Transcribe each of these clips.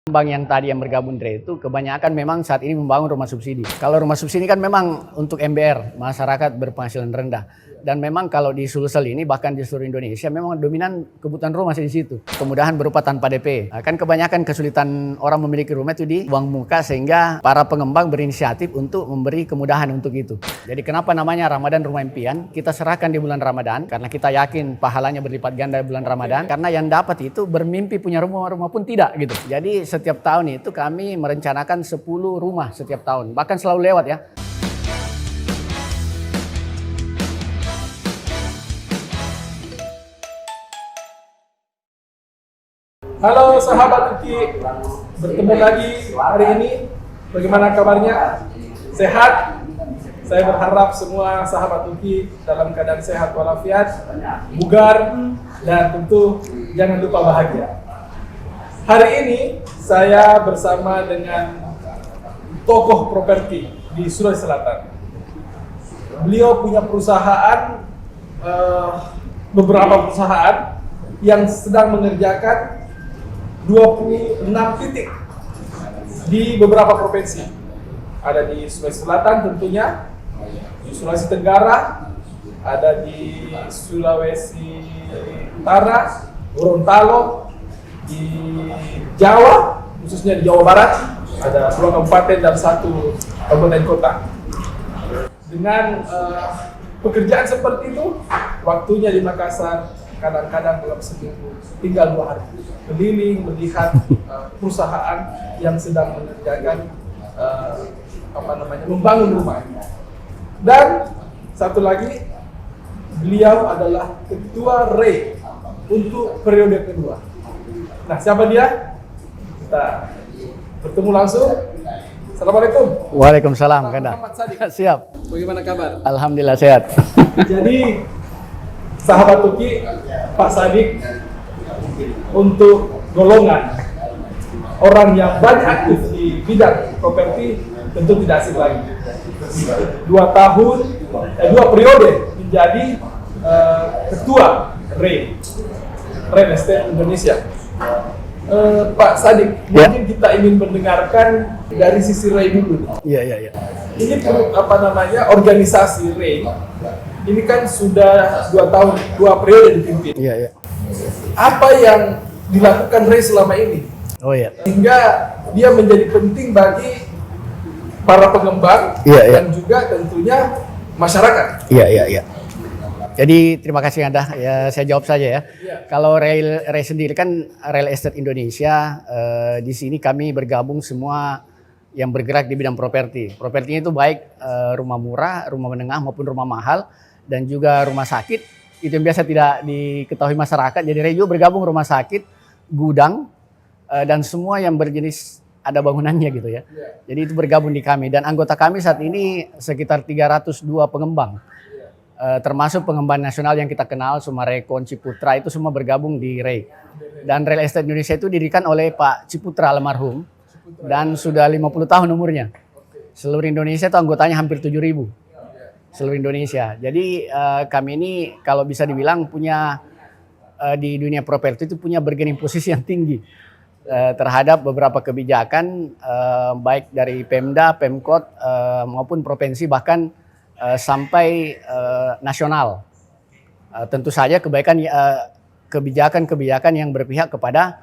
Bank yang tadi yang bergabung dari itu kebanyakan memang saat ini membangun rumah subsidi. Kalau rumah subsidi kan memang untuk MBR, masyarakat berpenghasilan rendah. Dan memang kalau di Sulsel ini bahkan di seluruh Indonesia memang dominan kebutuhan rumah masih di situ. Kemudahan berupa tanpa DP. Kan kebanyakan kesulitan orang memiliki rumah itu di uang muka sehingga para pengembang berinisiatif untuk memberi kemudahan untuk itu. Jadi kenapa namanya Ramadan Rumah Impian? Kita serahkan di bulan Ramadan karena kita yakin pahalanya berlipat ganda di bulan Ramadan. Karena yang dapat itu bermimpi punya rumah pun tidak gitu. Jadi setiap tahun itu kami merencanakan 10 rumah setiap tahun. Bahkan selalu lewat ya. Halo sahabat Uki, bertemu lagi hari ini. Bagaimana kabarnya? Sehat? Saya berharap semua sahabat Uki dalam keadaan sehat walafiat, bugar, dan tentu jangan lupa bahagia. Hari ini saya bersama dengan tokoh properti di Sulawesi Selatan. Beliau punya perusahaan, beberapa perusahaan yang sedang mengerjakan 26 titik di beberapa provinsi. Ada di Sulawesi Selatan tentunya, di Sulawesi Tenggara, ada di Sulawesi Utara, Gorontalo, di Jawa, khususnya di Jawa Barat, ada 2 kabupaten dan 1 kabupaten kota. Dengan pekerjaan seperti itu, waktunya di Makassar kadang-kadang dalam seminggu tinggal 2 hari keliling melihat perusahaan yang sedang mengerjakan membangun rumah. Dan satu lagi, beliau adalah ketua REI untuk periode kedua. Nah, siapa dia? Kita bertemu langsung. Assalamualaikum. Waalaikumsalam. Muhammad Sadik. Siap. Bagaimana kabar? Alhamdulillah sehat. Jadi sahabat Uki, Pak Sadik untuk golongan orang yang banyak aktif di bidang properti tentu tidak asing lagi. 2 periode menjadi ketua REI, Real Estate Indonesia. Pak Sadik, mungkin kita ingin mendengarkan dari sisi REI dulu. Iya. Ini organisasi REI ini kan sudah 2 periode dipimpin. Iya. Apa yang dilakukan REI selama ini? Oh iya. Hingga dia menjadi penting bagi para pengembang dan juga tentunya masyarakat. Iya. Jadi terima kasih Anda. Ya saya jawab saja ya. Kalau REI sendiri kan Real Estate Indonesia, di sini kami bergabung semua yang bergerak di bidang properti. Propertinya itu baik rumah murah, rumah menengah maupun rumah mahal dan juga rumah sakit. Itu yang biasa tidak diketahui masyarakat. Jadi REI juga bergabung rumah sakit, gudang, dan semua yang berjenis ada bangunannya gitu ya. Jadi itu bergabung di kami. Dan anggota kami saat ini sekitar 302 pengembang. Termasuk pengembang nasional yang kita kenal, Sumarekon, Ciputra, itu semua bergabung di REI. Dan Real Estate Indonesia itu didirikan oleh Pak Ciputra almarhum. Dan sudah 50 tahun umurnya. Seluruh Indonesia itu anggotanya hampir 7.000. Seluruh Indonesia. Jadi kami ini kalau bisa dibilang punya di dunia properti itu punya bargaining posisi yang tinggi terhadap beberapa kebijakan baik dari Pemda, Pemkot maupun provinsi bahkan sampai nasional. Tentu saja kebijakan-kebijakan yang berpihak kepada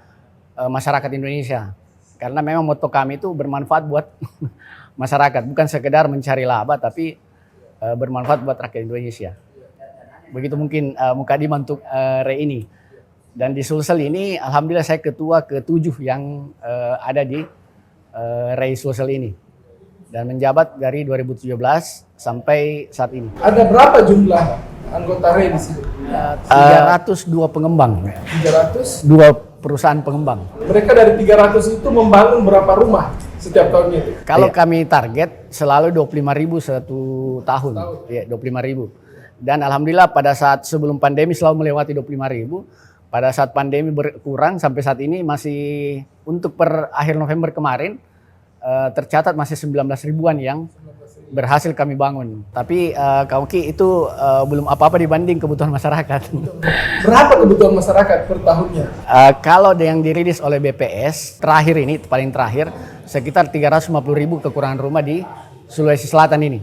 masyarakat Indonesia. Karena memang moto kami itu bermanfaat buat masyarakat, bukan sekedar mencari laba tapi bermanfaat buat rakyat Indonesia. Begitu mungkin mukadimah untuk REI ini. Dan di Sulsel ini alhamdulillah saya ketua ke-7 yang ada di REI Sulsel ini. Dan menjabat dari 2017 sampai saat ini. Ada berapa jumlah anggota REI di sini? 302 pengembang. 300? 2 perusahaan pengembang. Mereka dari 300 itu membangun berapa rumah setiap tahunnya itu? Kalau kami target selalu 25.000 satu tahun. Ya, 25.000. Dan alhamdulillah pada saat sebelum pandemi selalu melewati 25.000. Pada saat pandemi berkurang sampai saat ini masih untuk per akhir November kemarin tercatat masih 19 ribuan yang berhasil kami bangun. Tapi Kauki itu belum apa-apa dibanding kebutuhan masyarakat. Berapa kebutuhan masyarakat per tahunnya? Kalau yang dirilis oleh BPS terakhir ini, paling terakhir, sekitar 350.000 kekurangan rumah di Sulawesi Selatan ini.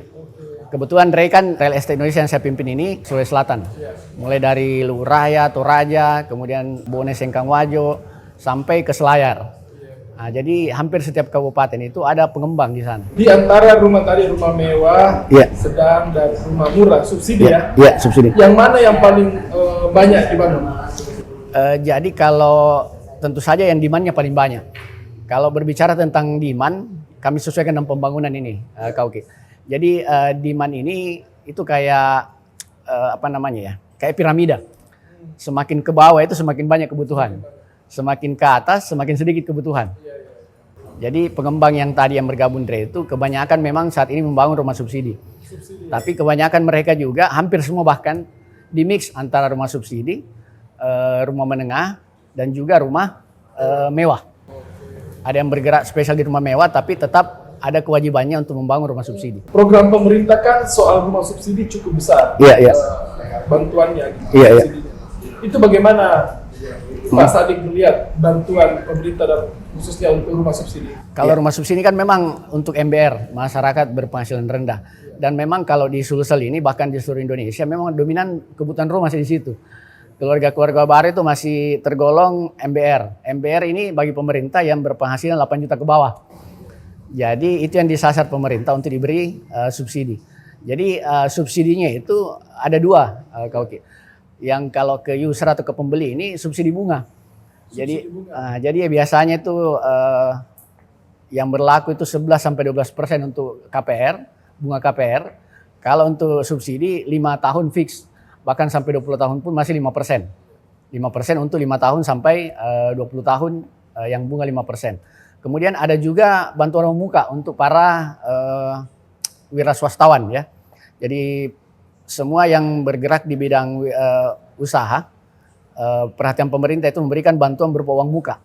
Kebetulan Ray kan Real Estate Indonesia yang saya pimpin ini Sulawesi Selatan. Mulai dari Luwu Raya, Toraja, kemudian Bone Sengkang-Wajo, sampai ke Selayar. Nah, jadi hampir setiap kabupaten itu ada pengembang di sana. Di antara rumah tadi, rumah mewah, sedang, dan rumah murah, subsidi ya? Iya, subsidi. Yang mana yang paling banyak dibangun? Jadi kalau tentu saja yang demand-nya paling banyak. Kalau berbicara tentang demand, kami sesuaikan dengan pembangunan ini, Kauki. Jadi demand ini itu kayak apa namanya ya? Kayak piramida. Semakin ke bawah itu semakin banyak kebutuhan. Semakin ke atas semakin sedikit kebutuhan. Jadi pengembang yang tadi yang bergabung Dre itu kebanyakan memang saat ini membangun rumah subsidi. Tapi kebanyakan mereka juga hampir semua bahkan di mix antara rumah subsidi, rumah menengah dan juga rumah mewah. Ada yang bergerak spesial di rumah mewah tapi tetap ada kewajibannya untuk membangun rumah subsidi. Program pemerintah kan soal rumah subsidi cukup besar. Iya. Bantuannya. Iya. Itu bagaimana Pak Sadik melihat bantuan pemerintah dan khususnya untuk rumah subsidi? Kalau rumah subsidi kan memang untuk MBR, masyarakat berpenghasilan rendah. Dan memang kalau di Sulsel ini bahkan di seluruh Indonesia memang dominan kebutuhan rumah masih di situ. Keluarga-keluarga baru itu masih tergolong MBR. MBR ini bagi pemerintah yang berpenghasilan 8 juta ke bawah. Jadi itu yang disasar pemerintah untuk diberi subsidi. Jadi subsidinya itu ada dua, Kauki. Yang kalau ke user atau ke pembeli ini subsidi bunga. Jadi biasanya itu yang berlaku itu 11-12% untuk KPR, bunga KPR. Kalau untuk subsidi 5 tahun fix, bahkan sampai 20 tahun pun masih 5%. 5% untuk 5 tahun sampai 20 tahun yang bunga 5%. Kemudian ada juga bantuan muka untuk para wira swastawan ya. Jadi semua yang bergerak di bidang usaha, perhatian pemerintah itu memberikan bantuan berupa uang muka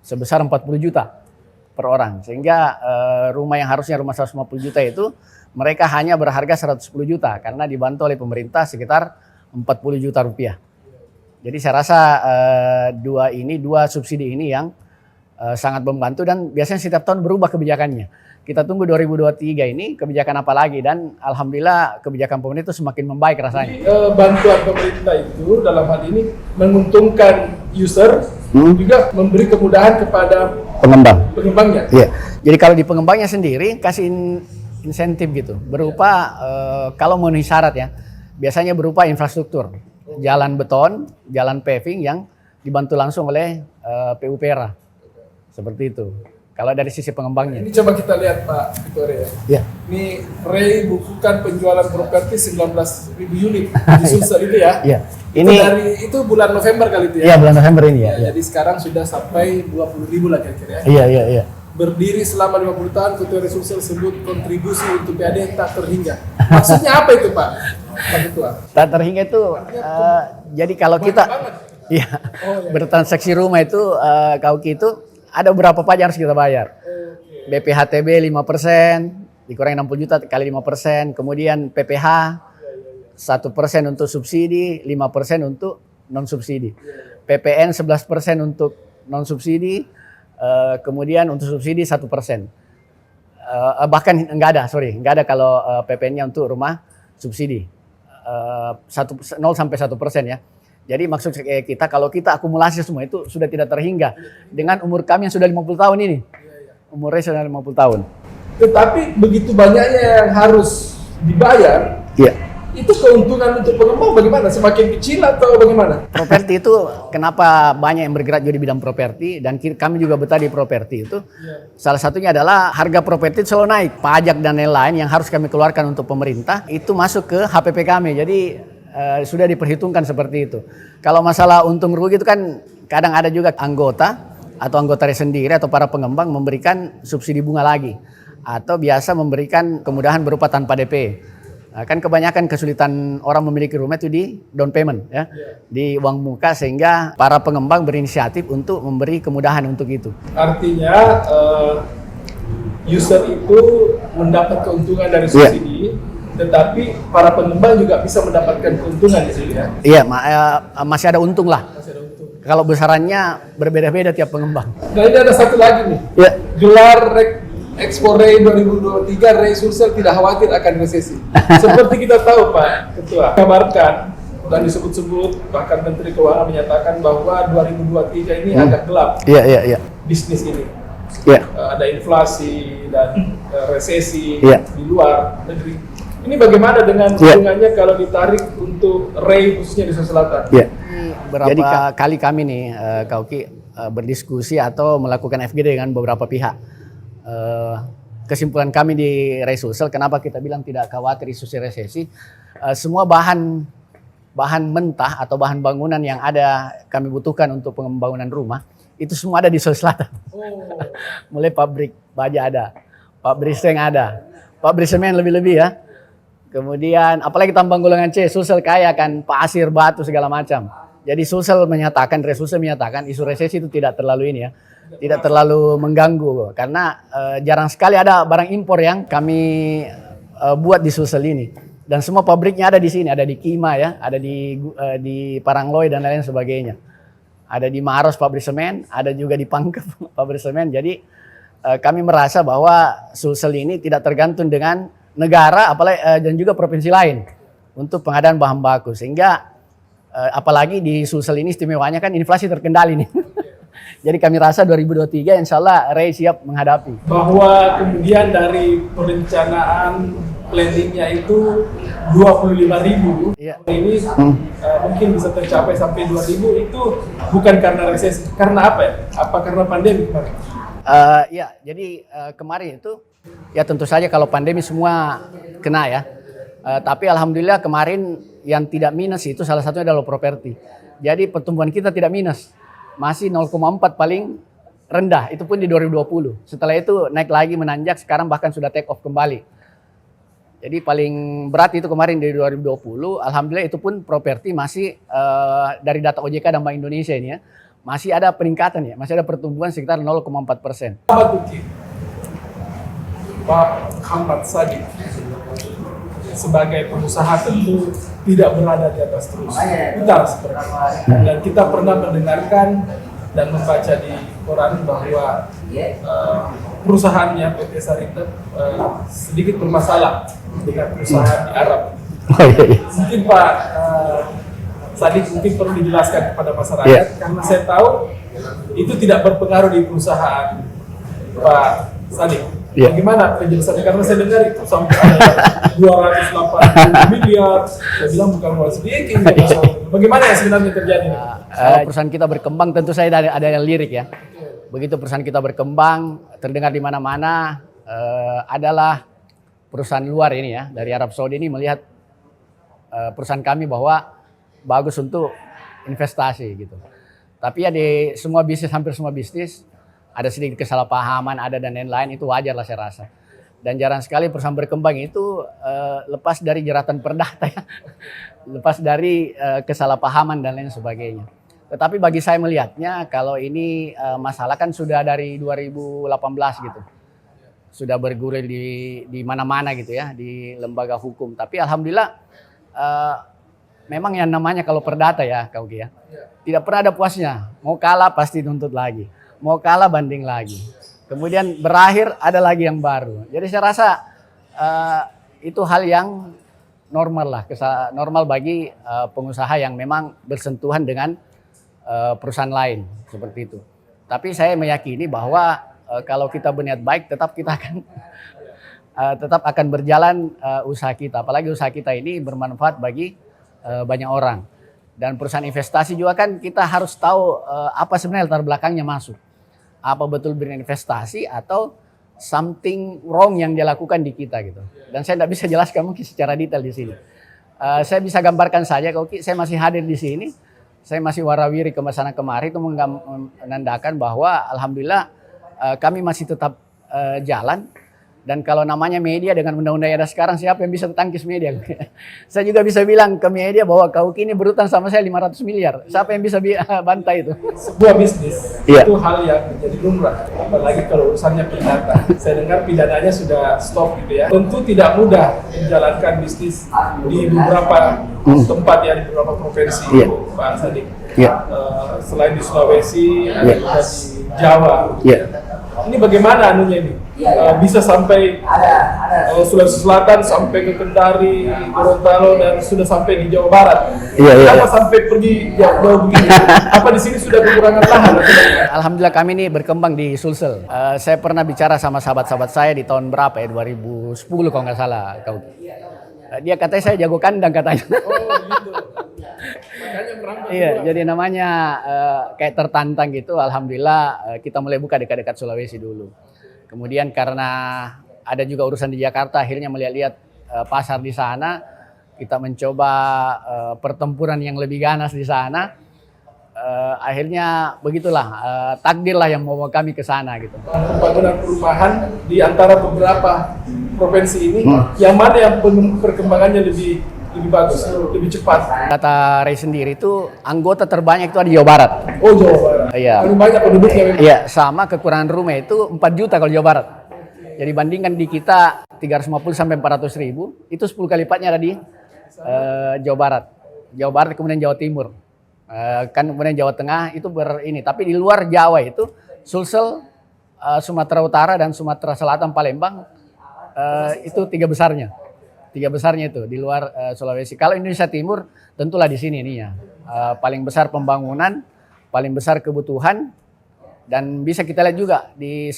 sebesar 40 juta per orang. Sehingga rumah yang harusnya rumah 150 juta itu mereka hanya berharga 110 juta karena dibantu oleh pemerintah sekitar 40 juta rupiah. Jadi saya rasa dua subsidi ini yang sangat membantu dan biasanya setiap tahun berubah kebijakannya. Kita tunggu 2023 ini kebijakan apa lagi dan alhamdulillah kebijakan pemerintah itu semakin membaik rasanya. Jadi, bantuan pemerintah itu dalam hal ini menguntungkan user juga memberi kemudahan kepada pengembangnya. Iya. Jadi kalau di pengembangnya sendiri kasih insentif gitu berupa kalau memenuhi syarat ya. Biasanya berupa infrastruktur, jalan beton, jalan paving yang dibantu langsung oleh PUPR. Seperti itu. Kalau dari sisi pengembangnya. Ini coba kita lihat Pak Victoria. Ya. Ini Ray bukukan penjualan properti 19.000 unit di Sulsel itu ya. Iya. Ini dari itu bulan November kali itu ya. Iya, bulan November ini ya. Jadi sekarang sudah sampai 20.000 lah kira-kira ya. Iya. Berdiri selama 50 tahun, Ketua Sulsel sebut kontribusi untuk PAD tak terhingga. Maksudnya apa itu Pak Ketua? Tak terhingga itu jadi kalau kita bertransaksi rumah itu Kauki itu ada berapa pajak harus kita bayar. BPHTB 5%, dikurangi 60 juta kali 5%, kemudian PPH 1% untuk subsidi, 5% untuk non subsidi. PPN 11% untuk non subsidi, kemudian untuk subsidi 1%. Bahkan enggak ada kalau PPN-nya untuk rumah subsidi. 0 sampai 1% ya. Jadi maksud kita kalau kita akumulasi semua itu sudah tidak terhingga dengan umur kami yang sudah 50 tahun ini. Umurnya sudah 50 tahun. Tetapi begitu banyaknya yang harus dibayar. Iya. Itu keuntungan untuk pengembang bagaimana? Semakin kecil atau bagaimana? Properti itu kenapa banyak yang bergerak juga di bidang properti dan kami juga betah di properti itu. Salah satunya adalah harga properti selalu naik. Pajak dan lain-lain yang harus kami keluarkan untuk pemerintah itu masuk ke HPP kami. Jadi sudah diperhitungkan seperti itu. Kalau masalah untung rugi itu kan kadang ada juga anggota atau anggota sendiri atau para pengembang memberikan subsidi bunga lagi atau biasa memberikan kemudahan berupa tanpa DP. Nah, kan kebanyakan kesulitan orang memiliki rumah itu di down payment ya, di uang muka sehingga para pengembang berinisiatif untuk memberi kemudahan untuk itu. Artinya user itu mendapat keuntungan dari subsidi, tetapi para pengembang juga bisa mendapatkan keuntungan di sini ya. Iya, masih ada untung lah. Masih ada untung. Kalau besarannya berbeda-beda tiap pengembang. Nah ini ada satu lagi nih. Ya. Gelar Expo Ray 2023, Ray Sulsel tidak khawatir akan resesi. Seperti kita tahu Pak Ketua, kabarkan dan disebut-sebut, bahkan Menteri Keuangan menyatakan bahwa 2023 ini agak gelap. Iya. Bisnis ini. Iya. Ada inflasi dan resesi Iya. di luar negeri. Ini bagaimana dengan hubungannya kalau ditarik untuk Ray khususnya di Sulawesi Selatan? Iya. Beberapa kali kami nih, Kauki, berdiskusi atau melakukan FGD dengan beberapa pihak. Kesimpulan kami di Ray Sulsel, kenapa kita bilang tidak khawatir isu resesi, semua bahan mentah atau bahan bangunan yang ada kami butuhkan untuk pembangunan rumah, itu semua ada di Sulawesi Selatan. Mulai pabrik baja ada, pabrik seng ada, pabrik semen lebih-lebih ya. Kemudian apalagi tambang golongan C, Sulsel kaya kan pasir, batu segala macam. Jadi Sulsel menyatakan, Sulsel menyatakan isu resesi itu tidak terlalu ini ya, tidak terlalu mengganggu karena jarang sekali ada barang impor yang kami buat di Sulsel ini. Dan semua pabriknya ada di sini, ada di Kima ya, ada di Parangloy dan lain sebagainya. Ada di Maros pabrik semen, ada juga di Pangkep pabrik semen. Jadi kami merasa bahwa Sulsel ini tidak tergantung dengan negara apalagi dan juga provinsi lain untuk pengadaan bahan baku, sehingga apalagi di Sulsel ini istimewanya kan inflasi terkendali nih. Jadi kami rasa 2023 insya Allah Ray siap menghadapi. Bahwa kemudian dari perencanaan planningnya itu 25.000, ini mungkin bisa tercapai sampai 2.000, itu bukan karena resesi, karena apa ya? Apa karena pandemi kemarin? Ya, jadi kemarin itu ya tentu saja kalau pandemi semua kena ya. Tapi alhamdulillah kemarin yang tidak minus itu salah satunya adalah properti. Jadi pertumbuhan kita tidak minus, masih 0,4 paling rendah, itu pun di 2020. Setelah itu naik lagi menanjak, sekarang bahkan sudah take off kembali. Jadi paling berat itu kemarin dari 2020, alhamdulillah itu pun properti masih dari data OJK dan Bank Indonesia ini ya, masih ada peningkatan ya, masih ada pertumbuhan sekitar 0,4%. Pak Muhammad Sadik sebagai pengusaha tentu tidak berada di atas terus, kita harus berkembang. Dan kita pernah mendengarkan dan membaca di koran bahwa perusahaannya PT Sarita sedikit bermasalah dengan perusahaan di Arab. Mungkin Pak Sadik mungkin perlu dijelaskan kepada masyarakat, karena saya tahu itu tidak berpengaruh di perusahaan Pak Sadik. Bagaimana penjelasannya? Karena saya dengar itu sampai ada 280 miliar. Saya bilang bukan uang sedikit. Bagaimana yang sebenarnya terjadi? Kalau perusahaan kita berkembang tentu saya ada yang lirik ya. Begitu perusahaan kita berkembang, terdengar di mana-mana adalah perusahaan luar ini ya, dari Arab Saudi ini melihat perusahaan kami bahwa bagus untuk investasi gitu. Tapi ya di semua bisnis, hampir semua bisnis, ada sedikit kesalahpahaman, ada dan lain-lain, itu wajar lah saya rasa. Dan jarang sekali perusahaan berkembang itu lepas dari jeratan perdata ya. Lepas dari kesalahpahaman dan lain sebagainya. Tetapi bagi saya melihatnya kalau ini masalah kan sudah dari 2018 gitu. Sudah bergulir di mana-mana gitu ya, di lembaga hukum. Tapi alhamdulillah memang yang namanya kalau perdata ya Kauki ya, tidak pernah ada puasnya. Mau kalah pasti tuntut lagi. Mau kalah banding lagi. Kemudian berakhir ada lagi yang baru. Jadi saya rasa itu hal yang normal lah, normal bagi pengusaha yang memang bersentuhan dengan perusahaan lain seperti itu. Tapi saya meyakini bahwa kalau kita berniat baik tetap kita akan tetap akan berjalan usaha kita. Apalagi usaha kita ini bermanfaat bagi banyak orang. Dan perusahaan investasi juga kan kita harus tahu apa sebenarnya latar belakangnya masuk. Apa betul berinvestasi atau something wrong yang dia lakukan di kita gitu. Dan saya tidak bisa jelaskan mungkin secara detail di sini. Saya bisa gambarkan saja, kalau saya masih hadir di sini, saya masih warawiri ke sana kemari itu menandakan bahwa alhamdulillah kami masih tetap jalan Dan kalau namanya media dengan undang-undang yang ada sekarang, siapa yang bisa tangkis media? Saya juga bisa bilang ke media bahwa kau kini berutang sama saya 500 miliar. Siapa yang bisa bantai itu? Sebuah bisnis itu hal yang menjadi lumrah, apalagi kalau urusannya pidana. Saya dengar pidananya sudah stop gitu ya. Tentu tidak mudah menjalankan bisnis di beberapa tempat ya, di beberapa provinsi, Pak Sadik. Selain di Sulawesi, ada juga di Jawa. Ini bagaimana anunya ini? Bisa sampai Sulawesi Selatan, sampai ke Kendari, Gorontalo, dan sudah sampai di Jawa Barat. Kenapa sampai pergi jauh begini? Apa di sini sudah kekurangan lahan? Alhamdulillah kami ini berkembang di Sulsel. Saya pernah bicara sama sahabat-sahabat saya di tahun berapa ya, 2010 kalau nggak salah. Dia katanya saya jago kandang katanya. Oh gitu. Makanya merambah. Iya, jadi namanya kayak tertantang gitu. Alhamdulillah kita mulai buka dekat-dekat Sulawesi dulu. Kemudian karena ada juga urusan di Jakarta, akhirnya melihat-lihat pasar di sana, kita mencoba pertempuran yang lebih ganas di sana. Akhirnya begitulah, takdirlah yang membawa kami ke sana gitu. Pembangunan perumahan di antara beberapa provinsi ini, yang mana yang perkembangannya lebih bagus, lebih cepat? Kata Ray sendiri itu anggota terbanyak itu ada di Jawa Barat. Oh, Jawa Barat. Iya. Paling banyak penduduknya memang. Iya, sama kekurangan rumah itu 4 juta kalau Jawa Barat. Jadi bandingkan di kita 350 sampai 400 ribu, itu 10 kali lipatnya ada di Jawa Barat. Jawa Barat kemudian Jawa Timur. Kan kemudian Jawa Tengah itu tapi di luar Jawa itu Sulsel, Sumatera Utara dan Sumatera Selatan, Palembang itu tiga besarnya itu di luar Sulawesi. Kalau Indonesia Timur tentulah di sini nih ya, paling besar pembangunan, paling besar kebutuhan, dan bisa kita lihat juga di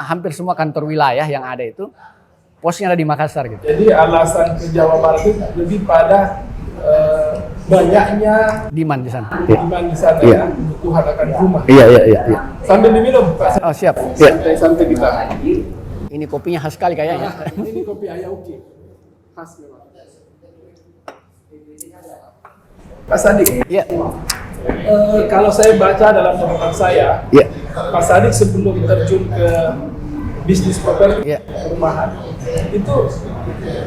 hampir semua kantor wilayah yang ada itu posnya ada di Makassar gitu. Jadi alasan ke Jawa Barat itu lebih pada banyaknya demand di sana. Demand di sana ya, kebutuhan akan rumah. Iya. Sambil diminum, Pak. Oh siap. Santai-santai kita. Ini kopinya khas sekali kayaknya. Ini kopi Ayauki. Khas memang. Pak Sadik. Iya. Kalau saya baca dalam catatan saya, Pak Sadik sebelum terjun ke bisnis properti perumahan, itu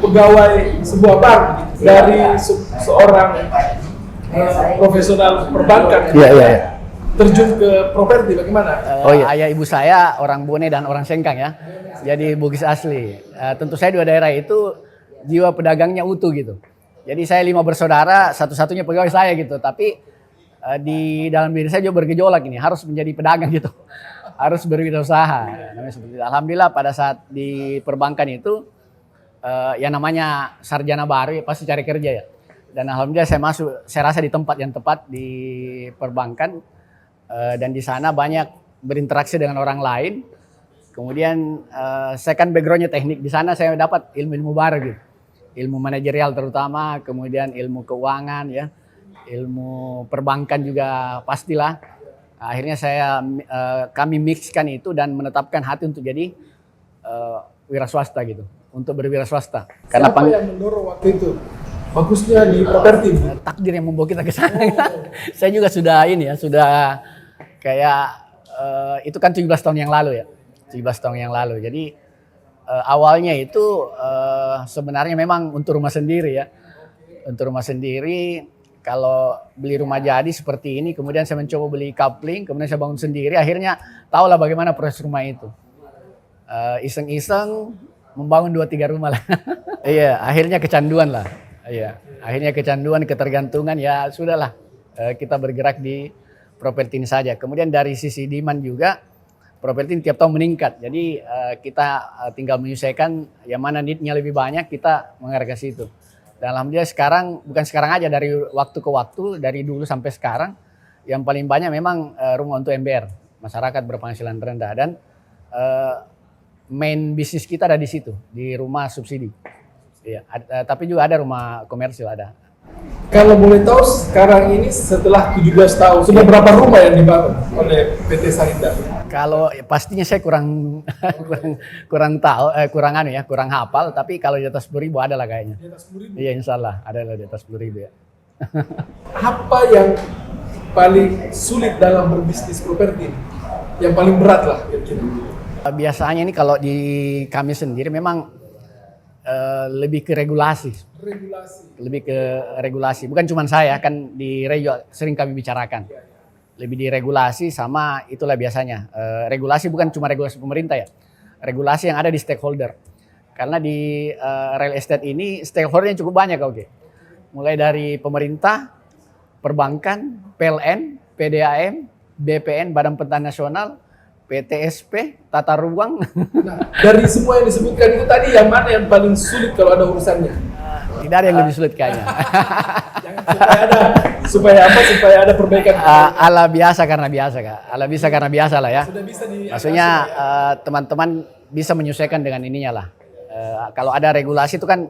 pegawai sebuah bank dari seorang profesional perbankan. Terjun ke properti bagaimana? Ayah ibu saya orang Bone dan orang Sengkang ya. Jadi Bugis asli. Tentu saya dua daerah itu jiwa pedagangnya utuh gitu. Jadi saya 5 bersaudara, satu-satunya pegawai saya gitu. Tapi di dalam diri saya juga bergejolak ini, harus menjadi pedagang gitu. Harus berwirausaha. Alhamdulillah pada saat di perbankan itu yang namanya sarjana baru ya, pasti cari kerja ya. Dan alhamdulillah saya rasa di tempat yang tepat di perbankan, dan di sana banyak berinteraksi dengan orang lain. Kemudian saya kan backgroundnya teknik, di sana saya dapat ilmu-ilmu baru gitu. Ilmu manajerial terutama, kemudian ilmu keuangan ya, ilmu perbankan juga pastilah. Akhirnya kami mixkan itu dan menetapkan hati untuk jadi wira swasta gitu, untuk berwira swasta. Karena siapa yang mendorong waktu itu? Bagusnya di properti. Takdir yang membawa kita ke sana. Saya juga sudah sudah kayak itu kan 17 tahun yang lalu ya. 17 tahun yang lalu. Jadi awalnya itu sebenarnya memang untuk rumah sendiri ya. Untuk rumah sendiri, kalau beli rumah jadi seperti ini, kemudian saya mencoba beli coupling, kemudian saya bangun sendiri, akhirnya tahulah bagaimana proses rumah itu. Iseng-iseng membangun 2-3 rumah lah. Iya, akhirnya kecanduan lah. Iya, akhirnya kecanduan, ketergantungan, ya sudahlah. Kita bergerak di properti ini saja. Kemudian dari sisi demand juga, properti ini tiap tahun meningkat. Jadi kita tinggal menyesuaikan yang mana need-nya lebih banyak, kita mengarah ke situ. Dan alhamdulillah sekarang, bukan sekarang aja, dari waktu ke waktu, dari dulu sampai sekarang, yang paling banyak memang rumah untuk MBR, masyarakat berpenghasilan rendah. Dan main bisnis kita ada di situ, di rumah subsidi. Iya, tapi juga ada rumah komersil ada. Kalau boleh tahu sekarang ini setelah 17 tahun, sudah berapa rumah yang dibangun oleh PT Sarinda? Kalau pastinya saya kurang tahu, kurang hafal. Tapi kalau di atas 10.000 ada lah kayaknya. Di atas 10.000? Iya, insya Allah ada lah di atas 10.000 ya. Apa yang paling sulit dalam berbisnis properti? Yang paling berat lah kira-kira. Biasanya ini kalau di kami sendiri memang lebih ke regulasi. Lebih ke regulasi. Bukan cuma saya, kan di Rejo sering kami bicarakan. Lebih di regulasi sama itulah biasanya. Regulasi bukan cuma regulasi pemerintah ya. Regulasi yang ada di stakeholder. Karena di real estate ini stakeholdernya cukup banyak, oke. Mulai dari pemerintah, perbankan, PLN, PDAM, BPN, Badan Pertanahan Nasional, PTSP, tata ruang. Nah, dari semua yang disebutkan itu tadi yang mana yang paling sulit kalau ada urusannya? Tidak ada yang lebih sulit kayaknya. supaya ada perbaikan. Ala biasa karena biasa, Kak. Ala bisa karena biasa lah ya. Sudah bisa Maksudnya teman-teman bisa menyesuaikan dengan ininya lah. Kalau ada regulasi itu kan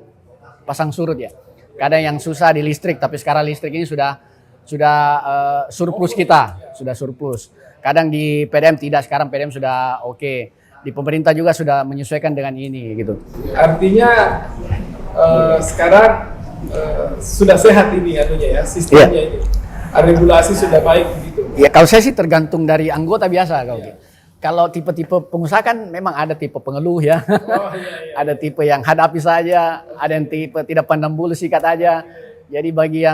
pasang surut ya. Kadang yang susah di listrik, tapi sekarang listrik ini sudah surplus kita, sudah surplus. Kadang di PDM tidak, sekarang PDM sudah oke. Di pemerintah juga sudah menyesuaikan dengan ini gitu. Artinya sekarang sudah sehat ini anunya ya, sistemnya ini. Regulasi sudah baik begitu. Ya kalau saya sih tergantung dari anggota biasa kalau gitu. Kalau tipe-tipe pengusaha kan memang ada tipe pengeluh ya. Ada tipe yang hadapi saja, ada yang tipe tidak pandang bulu sikat aja. Jadi bagi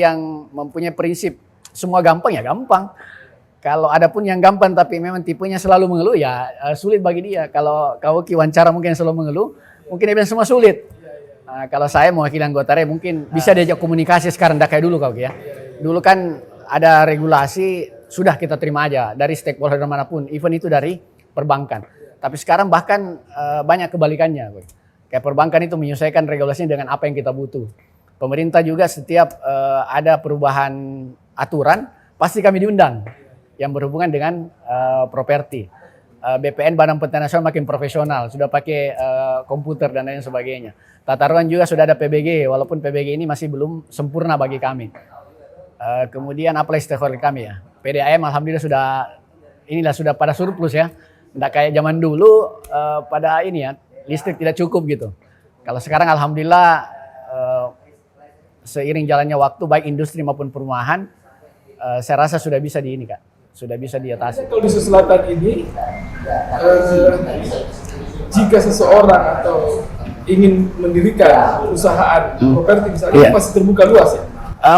yang mempunyai prinsip semua gampang ya gampang. Kalau ada pun yang gampang tapi memang tipenya selalu mengeluh ya sulit bagi dia. Kalau kau wawancara mungkin selalu mengeluh, mungkin dia bilang semua sulit. Kalau saya mewakili anggota RE mungkin bisa diajak komunikasi sekarang, tidak kayak dulu kau ya. Dulu kan ada regulasi sudah kita terima aja dari stakeholder manapun, even itu dari perbankan. Tapi sekarang bahkan banyak kebalikannya. Kayak perbankan itu menyesuaikan regulasinya dengan apa yang kita butuh. Pemerintah juga setiap ada perubahan aturan pasti kami diundang yang berhubungan dengan properti. BPN Badan Pertanahan Nasional makin profesional, sudah pakai komputer dan lain sebagainya. Tata ruang juga sudah ada PBG, walaupun PBG ini masih belum sempurna bagi kami. Kemudian apa stakeholder kami ya, PDAM alhamdulillah sudah pada surplus ya. Tidak kayak zaman dulu pada ini ya, listrik tidak cukup gitu. Kalau sekarang alhamdulillah seiring jalannya waktu baik industri maupun perumahan, saya rasa sudah bisa di ini Kak. Sudah bisa diatasi. Kalau di Selatan ini, jika seseorang atau ingin mendirikan perusahaan properti misalnya, masih terbuka luas ya?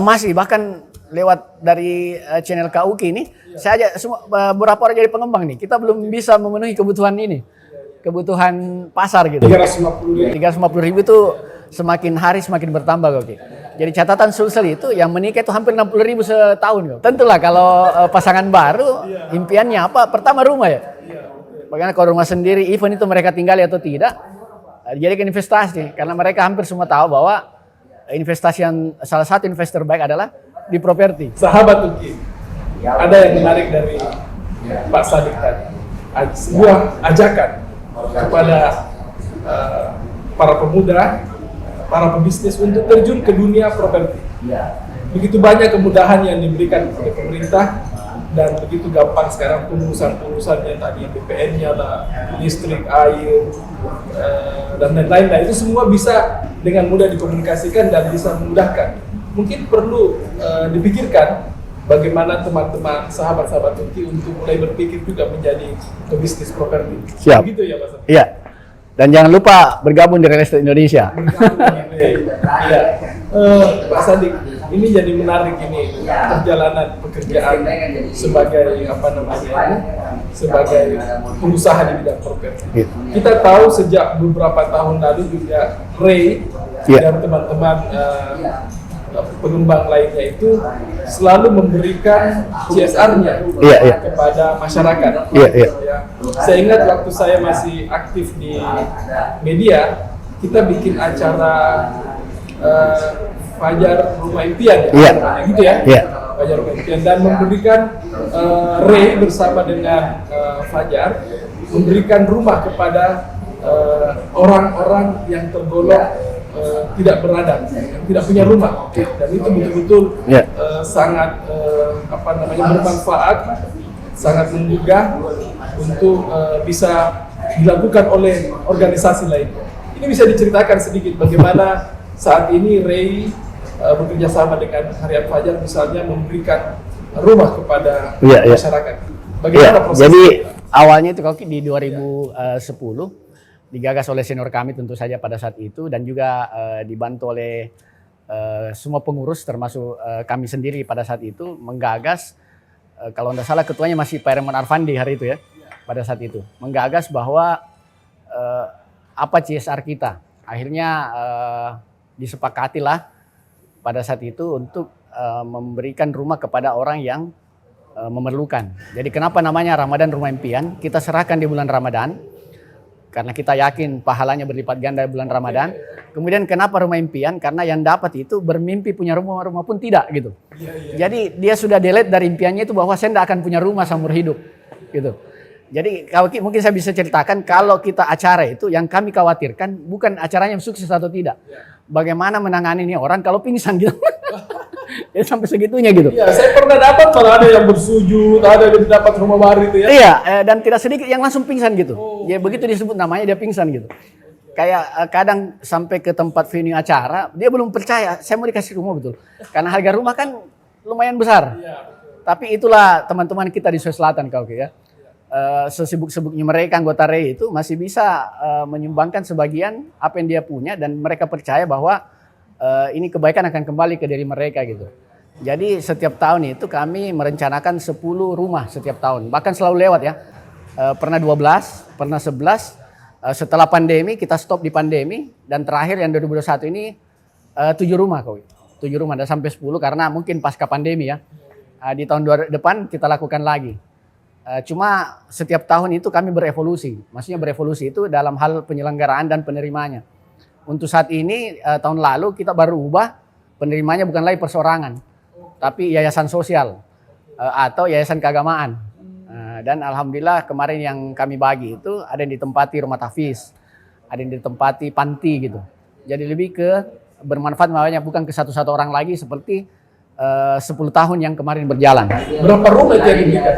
Masih, bahkan lewat dari channel KUK ini, saya aja beberapa orang jadi pengembang nih. Kita belum bisa memenuhi kebutuhan ini, kebutuhan pasar gitu. 350 ribu itu semakin hari semakin bertambah oke. Jadi catatan Sulsel itu yang menikah itu hampir 60 ribu setahun. Tentulah kalau pasangan baru impiannya apa? Pertama rumah ya. Bagaimana kalau rumah sendiri, even itu mereka tinggali atau tidak, jadi investasi. Karena mereka hampir semua tahu bahwa investasi yang salah satu investor baik adalah di properti. Sahabat Turki, ada yang menarik dari Pak Sadik tadi. Sebuah ajakan kepada para pemuda, para pebisnis untuk terjun ke dunia properti. Begitu banyak kemudahan yang diberikan oleh pemerintah dan begitu gampang sekarang pengurusan-pengurusannya tadi, BPN-nya lah, listrik, air, dan lain-lain. Nah, itu semua bisa dengan mudah dikomunikasikan dan bisa memudahkan. Mungkin perlu dipikirkan bagaimana teman-teman sahabat-sahabat Turki untuk mulai berpikir juga menjadi pebisnis properti. Siap. Begitu ya Mas? Iya. Dan jangan lupa bergabung di Real Estate Indonesia. Iya. Pak Sadik, ini jadi menarik ini perjalanan pekerjaan sebagai sebagai pengusaha di bidang properti. Kita tahu sejak beberapa tahun lalu juga Ray dan teman-teman pengembang lainnya itu selalu memberikan CSR-nya kepada masyarakat. Saya ingat waktu saya masih aktif di media, kita bikin acara Fajar Rumah Impian, gitu ya. Fajar Rumah Impian, dan memberikan Ray bersama dengan Fajar memberikan rumah kepada orang-orang yang tergolong tidak beradab, tidak punya rumah, dan itu betul-betul sangat bermanfaat, sangat menggugah untuk bisa dilakukan oleh organisasi lain. Ini bisa diceritakan sedikit bagaimana saat ini Ray bekerja sama dengan Harian Fajar misalnya memberikan rumah kepada masyarakat. Bagaimana prosesnya? Jadi Awalnya itu kalau di 2010 digagas oleh senior kami tentu saja pada saat itu dan juga dibantu oleh semua pengurus termasuk kami sendiri pada saat itu menggagas kalau tidak salah ketuanya masih Pak Herman Arfandi hari itu ya pada saat itu menggagas bahwa apa CSR kita akhirnya disepakatilah pada saat itu untuk memberikan rumah kepada orang yang memerlukan. Jadi kenapa namanya Ramadan Rumah Impian? Kita serahkan di bulan Ramadan karena kita yakin pahalanya berlipat ganda di bulan Ramadan. Kemudian kenapa Rumah Impian? Karena yang dapat itu bermimpi punya rumah pun tidak gitu. Jadi dia sudah delete dari impiannya itu bahwa saya tidak akan punya rumah seumur hidup gitu. Jadi kalau mungkin saya bisa ceritakan kalau kita acara itu yang kami khawatirkan bukan acaranya sukses atau tidak. Bagaimana menangani ini orang kalau pingsan gitu. Ya sampai segitunya gitu. Iya, saya pernah dapat malah ada yang bersujud, ada yang dapat rumah baru itu ya. Iya, dan tidak sedikit yang langsung pingsan gitu. Ya begitu disebut namanya dia pingsan gitu. Kayak kadang sampai ke tempat venue acara, dia belum percaya saya mau dikasih rumah betul. Karena harga rumah kan lumayan besar. Tapi itulah teman-teman kita di Sulawesi Selatan kalau ya. Sesibuk-sibuknya mereka anggota REI itu masih bisa menyumbangkan sebagian apa yang dia punya dan mereka percaya bahwa ini kebaikan akan kembali ke diri mereka gitu. Jadi setiap tahun itu kami merencanakan 10 rumah setiap tahun. Bahkan selalu lewat ya. Pernah 12, pernah 11. Setelah pandemi kita stop di pandemi dan terakhir yang 2021 ini 7 rumah kok. 7 rumah dan sampai 10 karena mungkin pasca pandemi ya. Di tahun depan kita lakukan lagi. Cuma setiap tahun itu kami berevolusi. Maksudnya berevolusi itu dalam hal penyelenggaraan dan penerimanya. Untuk saat ini tahun lalu kita baru ubah penerimanya bukan lagi perseorangan, tapi yayasan sosial atau yayasan keagamaan. Dan alhamdulillah kemarin yang kami bagi itu ada yang ditempati rumah tahfiz, ada yang ditempati panti gitu. Jadi lebih ke bermanfaat makanya bukan ke satu-satu orang lagi seperti 10 tahun yang kemarin berjalan. Berapa rumah itu yang diberikan?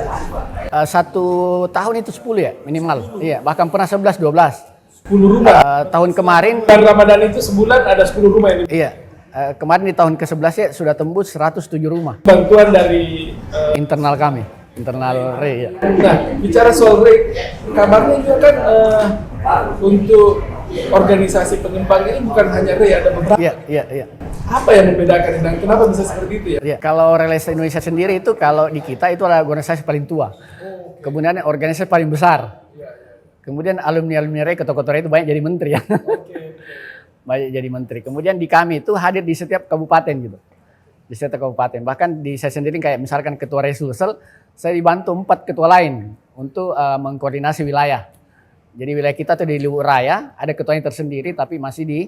1 tahun itu 10 ya minimal. Iya, bahkan pernah 11, 12. 10 rumah. Tahun kemarin Dan Ramadan itu sebulan ada 10 rumah ini. iya. Kemarin di tahun ke-11 ya sudah tembus 107 rumah. Bantuan dari Internal kami, internal REI ya. Nah, bicara soal REI, kabarnya juga kan untuk organisasi pengembang ini bukan hanya REI, ada beberapa. Iya. Apa yang membedakan dan kenapa bisa seperti itu ya? Iya, kalau Relais Indonesia sendiri itu kalau di kita itu adalah organisasi paling tua. Kemudian organisasi paling besar. Kemudian alumni REI, ketua-ketua REI itu banyak jadi menteri ya. Banyak jadi menteri. Kemudian di kami itu hadir di setiap kabupaten gitu. Di setiap kabupaten. Bahkan di saya sendiri kayak misalkan ketua REI Sulsel, saya dibantu 4 ketua lain untuk mengkoordinasi wilayah. Jadi wilayah kita tuh di Luwu Raya, ada ketuanya tersendiri tapi masih di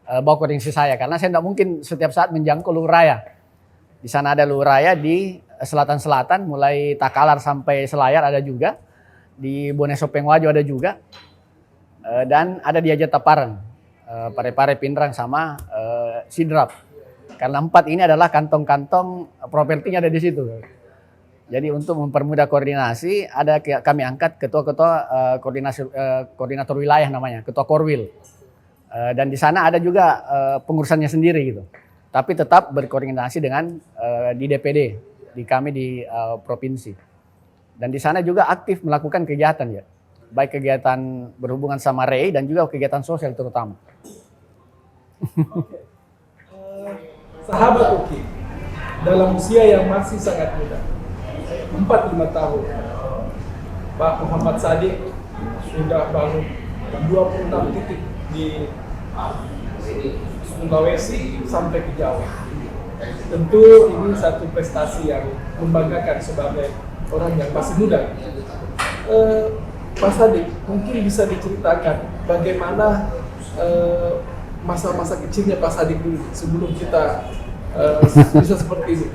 bawah koordinasi saya. Karena saya tidak mungkin setiap saat menjangkau Luwu Raya. Di sana ada Luwu Raya di selatan-selatan, mulai Takalar sampai Selayar ada juga. Di Boneso Pengwajo ada juga. Dan ada di Ajataparang, Parepare, Pindrang sama Sidrap. Karena 4 ini adalah kantong-kantong propertinya ada di situ. Jadi untuk mempermudah koordinasi, ada kami angkat ketua-ketua koordinator wilayah namanya, ketua Korwil. Dan di sana ada juga pengurusannya sendiri gitu. Tapi tetap berkoordinasi dengan di DPD, di kami di provinsi. Dan di sana juga aktif melakukan kegiatan ya. Baik kegiatan berhubungan sama REI dan juga kegiatan sosial terutama. Sahabat Uki, dalam usia yang masih sangat muda, 45 tahun, Pak Muhammad Sadik sudah bangun 26 titik di Sulawesi sampai ke Jawa. Tentu ini satu prestasi yang membanggakan sebagai orang yang masih muda. Pak Sadik, mungkin bisa diceritakan bagaimana masa-masa kecilnya Pak Sadik dulu sebelum kita bisa seperti ini.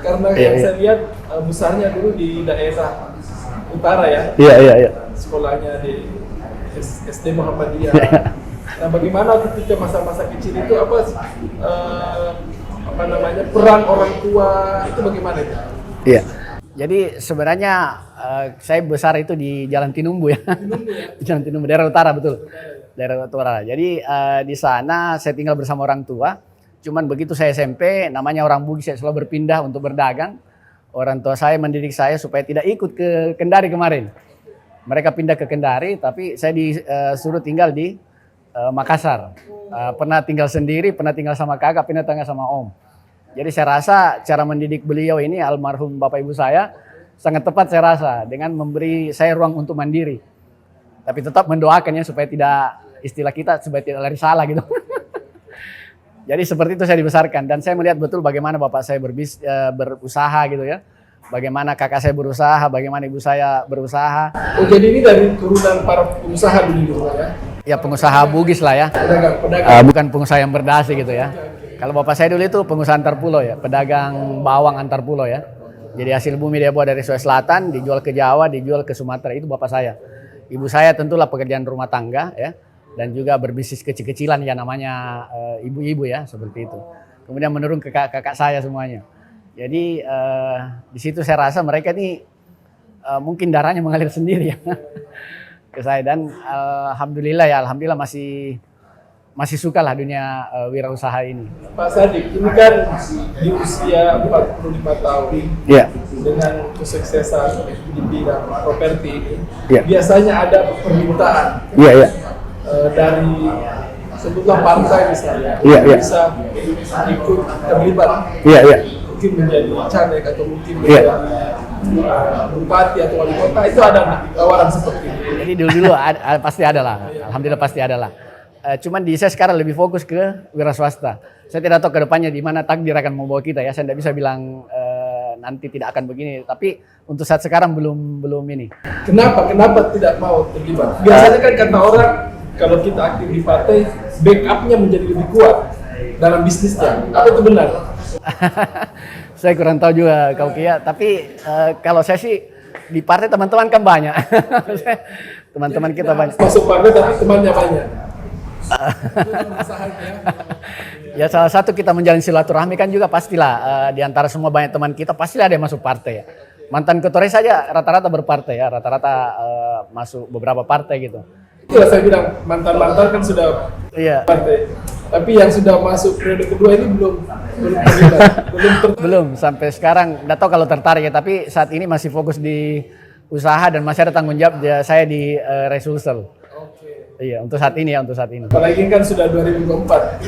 Karena yang saya lihat besarnya dulu di daerah utara ya. Iya. Sekolahnya di SD Muhammadiyah. Nah, bagaimana ketika masa-masa kecil itu apa namanya peran orang tua itu bagaimana itu? Iya. Jadi sebenarnya saya besar itu di Jalan Tinumbu ya. Di Jalan Tinumbu, daerah utara betul. Daerah utara. Jadi di sana saya tinggal bersama orang tua. Cuman begitu saya SMP, namanya orang Bugis, saya selalu berpindah untuk berdagang. Orang tua saya mendidik saya supaya tidak ikut ke Kendari kemarin. Mereka pindah ke Kendari, tapi saya disuruh tinggal di Makassar. Pernah tinggal sendiri, pernah tinggal sama kakak, pernah tinggal sama om. Jadi saya rasa cara mendidik beliau ini, almarhum bapak ibu saya, sangat tepat saya rasa, dengan memberi saya ruang untuk mandiri. Tapi tetap mendoakannya supaya tidak, istilah kita, supaya tidak lari salah gitu. Jadi seperti itu saya dibesarkan, dan saya melihat betul bagaimana bapak saya berusaha gitu ya. Bagaimana kakak saya berusaha, bagaimana ibu saya berusaha. Oh, jadi ini dari turunan para pengusaha dulu ya? Ya pengusaha Bugis lah ya. Pedagang. Bukan pengusaha yang berdasi gitu ya. Kalau bapak saya dulu itu pengusaha antar pulau ya, pedagang bawang antar pulau ya. Jadi hasil bumi dia bawa dari Sulawesi Selatan, dijual ke Jawa, dijual ke Sumatera, itu bapak saya. Ibu saya tentulah pekerjaan rumah tangga ya, dan juga berbisnis kecil-kecilan ya, namanya ibu-ibu ya, seperti itu. Kemudian menurun ke kakak saya semuanya. Jadi di situ saya rasa mereka ini mungkin darahnya mengalir sendiri ya ke saya, dan alhamdulillah masih suka lah dunia wirausaha ini. Pak Sadik, ini kan di usia 45 tahun Iya. dengan kesuksesan di bidang properti ini, Iya. biasanya ada permintaan Iya. dari sebutlah partai misalnya, Iya. bisa ikut terlibat. Iya. Mungkin menjadi caleg atau mungkin Iya. menjadi bupati atau wali kota, itu ada tawaran seperti itu. Jadi dulu pasti ada lah, alhamdulillah pasti ada lah. Cuman saya sekarang lebih fokus ke wira swasta. Saya tidak tahu ke depannya di mana takdir akan membawa kita ya. Saya tidak bisa bilang nanti tidak akan begini. Tapi untuk saat sekarang belum ini. Kenapa tidak mau terlibat? Biasanya kan kata orang, kalau kita aktif di partai, backupnya menjadi lebih kuat dalam bisnisnya. Apa itu benar? Saya kurang tahu juga kau Kia. Tapi kalau saya sih di partai teman-teman kan banyak. Teman-teman kita banyak. Masuk partai tapi temannya banyak. Ya salah satu kita menjalin silaturahmi kan juga pastilah di antara semua banyak teman kita pastilah ada yang masuk partai ya. Mantan ketua saja rata-rata berpartai ya, rata-rata masuk beberapa partai gitu. Itulah saya bilang mantan-mantan kan sudah Iya. partai. Tapi yang sudah masuk periode kedua ini belum terlibat. Belum sampai sekarang. Nggak tahu kalau tertarik ya, tapi saat ini masih fokus di usaha dan masih ada tanggung jawab saya di Resulsel. Iya, untuk saat ini ya, untuk saat ini. Apalagi kan sudah 2024.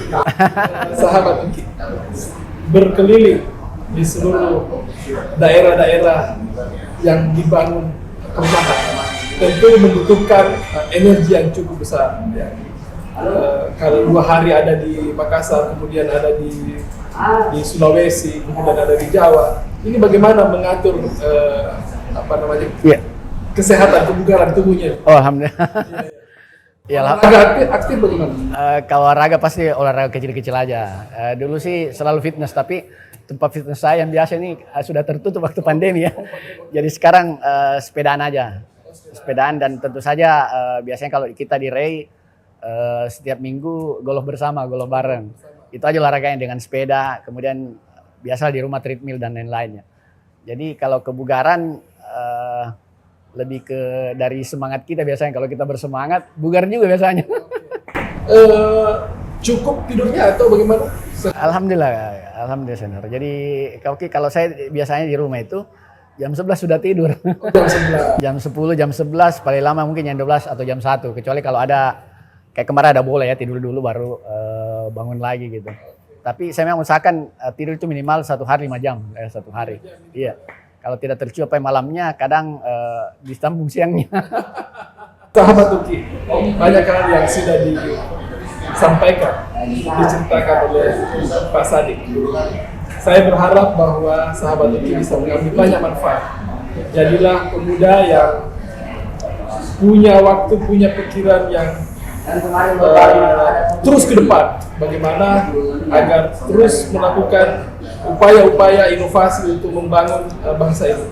Sahabat Uki berkeliling di seluruh daerah-daerah yang dibangun perumahan. Tentu membutuhkan energi yang cukup besar. Ya. Kalau 2 hari ada di Makassar, kemudian ada di Sulawesi, kemudian ada di Jawa. Ini bagaimana mengatur kesehatan kebugaran tubuhnya? Oh, alhamdulillah. Ya, olahraga aktif bagaimana? Kalau olahraga pasti olahraga kecil-kecil aja. Dulu sih selalu fitness, tapi tempat fitness saya yang biasa ini sudah tertutup waktu pandemi ya. Jadi sekarang sepedaan aja. Sepedaan, dan tentu saja biasanya kalau kita di Ray setiap minggu golf bersama, golf bareng. Itu aja olahraganya dengan sepeda, kemudian biasa di rumah treadmill dan lain-lainnya. Jadi kalau kebugaran lebih ke dari semangat kita biasanya. Kalau kita bersemangat, bugar juga biasanya. Cukup tidurnya atau bagaimana? Alhamdulillah senior. Jadi kalau saya biasanya di rumah itu jam 11 sudah tidur. Jam 11. Jam 10, jam 11, paling lama mungkin jam 12 atau jam 1. Kecuali kalau ada, kayak kemarin ada bola ya, tidur dulu baru bangun lagi gitu. Tapi saya memang usahakan tidur itu minimal 1 hari 5 jam. 1 hari. Iya. Kalau tidak tercukupi malamnya, kadang disambung siangnya. Sahabat Uki, banyak hal yang sudah disampaikan, diceritakan oleh Pak Sadik. Saya berharap bahwa sahabat Uki bisa mengambil banyak manfaat. Jadilah pemuda yang punya waktu, punya pikiran yang terus ke depan. Bagaimana agar terus melakukan upaya-upaya inovasi untuk membangun bangsa ini.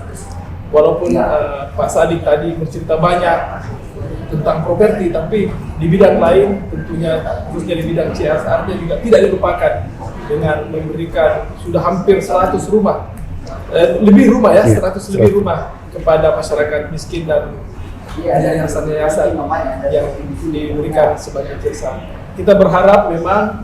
Walaupun Pak Sadik tadi bercerita banyak tentang properti, tapi di bidang lain tentunya khususnya di bidang CSR-nya juga tidak dilupakan dengan memberikan sudah hampir 100 rumah, lebih rumah ya, 100 lebih rumah kepada masyarakat miskin dan yayasan-yayasan yang diberikan sebagai CSR. Kita berharap memang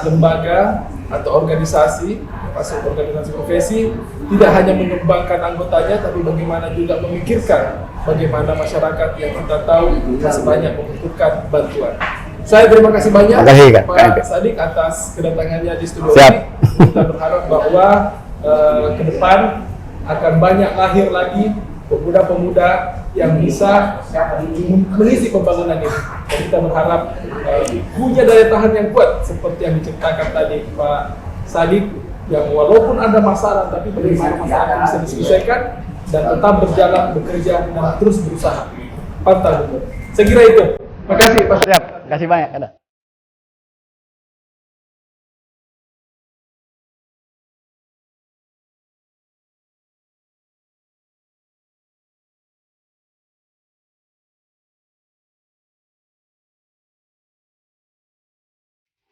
lembaga atau organisasi masuk organisasi profesi, tidak hanya mengembangkan anggotanya, tapi bagaimana juga memikirkan bagaimana masyarakat yang kita tahu masih banyak membutuhkan bantuan. Saya terima kasih banyak Terima kasih, Kak. Pak Sadik atas kedatangannya di studio Siap. ini. Kita berharap bahwa ke depan akan banyak lahir lagi pemuda-pemuda yang bisa mengisi pembangunan ini. Dan kita berharap punya daya tahan yang kuat seperti yang diceritakan tadi Pak Sadik, yang walaupun ada masalah tapi bagaimana masalah itu bisa diselesaikan dan tetap berjalan, bekerja dan terus berusaha. Pantang mundur. Saya kira itu. Terima kasih Pak. Siap. Terima kasih banyak. Ada.